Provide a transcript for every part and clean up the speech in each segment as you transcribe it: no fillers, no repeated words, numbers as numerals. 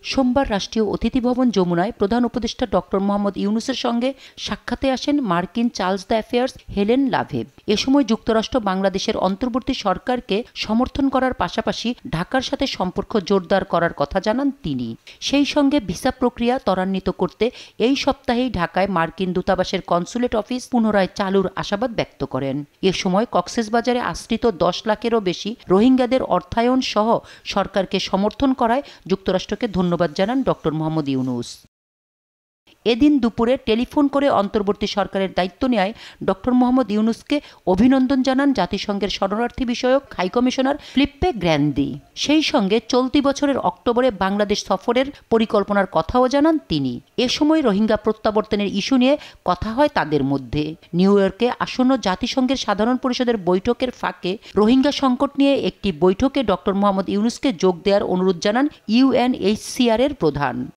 সোমবার রাষ্ট্রীয় অতিথি ভবন যমুনায় প্রধান উপদেষ্টা ডক্টর মোহাম্মদ ইউনূসের সঙ্গে সাক্ষাতে আসেন মার্কিন চার্জ d'Affaires হেলেন লাভে। এ সময় যুক্তরাষ্ট্র বাংলাদেশের অন্তর্বর্তী সরকারকে সমর্থন করার পাশাপাশি ঢাকার সাথে সম্পর্ক জোরদার করার কথা জানান তিনি। সেই সঙ্গে ভিসা প্রক্রিয়া ত্বরান্বিত করতে এই সপ্তাহেই ঢাকায় মার্কিন দূতাবাসের কনসুলেট অফিস পুনরায় চালুর আশাবাদ ব্যক্ত করেন। এ সময় কক্সবাজারে আশ্রিত 10 লাখেরও বেশি রোহিঙ্গাদের অর্থায়ন সহ সরকারকে সমর্থন করায় যুক্তরাষ্ট্রকে ধন্যবাদ জানান ডক্টর মোহাম্মদ ইউনূস। এদিন দুপুরে টেলিফোন করে অন্তর্বর্তী সরকারের দায়িত্ব নেয় ডক্টর মোহাম্মদ ইউনূসকে অভিনন্দন জানান জাতিসংঘের শরণার্থী বিষয়ক হাই কমিশনার ফিলিপ্পে গ্র্যান্দি। সেই সঙ্গে চলতি বছরের অক্টোবরে বাংলাদেশ সফরের পরিকল্পনার কথাও জানান তিনি। এ সময় রোহিঙ্গা প্রত্যাবর্তনের ইস্যু নিয়ে কথা হয় তাদের মধ্যে। নিউ ইয়র্কে আসন্ন জাতিসংঘের সাধারণ পরিষদের বৈঠকের ফাঁকে রোহিঙ্গা সংকট নিয়ে একটি বৈঠকে ডক্টর মোহাম্মদ ইউনূসকে যোগ দেওয়ার অনুরোধ জানান UNHCR এর প্রধান।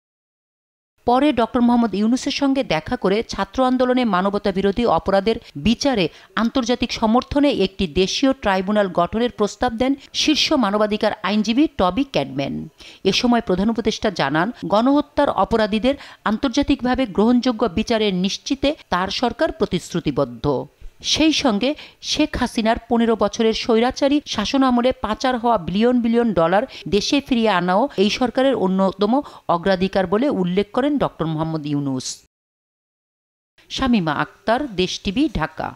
পরে ডক্টর মোহাম্মদ ইউনূসের সঙ্গে দেখা করে ছাত্র আন্দোলনে মানবতা বিরোধী অপরাধের বিচারে আন্তর্জাতিক সমর্থনে একটি দেশীয় ট্রাইব্যুনাল গঠনের প্রস্তাব দেন শীর্ষ মানবাধিকার আইনজীবী টবি ক্যাডম্যান। এ সময় প্রধান উপদেষ্টা জানান, গণহত্যার অপরাধীদের আন্তর্জাতিকভাবে গ্রহণযোগ্য বিচারের নিশ্চিতে তার সরকার প্রতিশ্রুতিবদ্ধ। সেই সঙ্গে শেখ হাসিনার 15 বছরের স্বৈরাচারী শাসনামলে পাচার হওয়া বিলিয়ন বিলিয়ন ডলার দেশে ফিরিয়ে আনাও এই সরকারের অন্যতম অগ্রাধিকার বলে উল্লেখ করেন ডক্টর মোহাম্মদ ইউনূস। শামীমা আক্তার, দেশ টিভি, ঢাকা।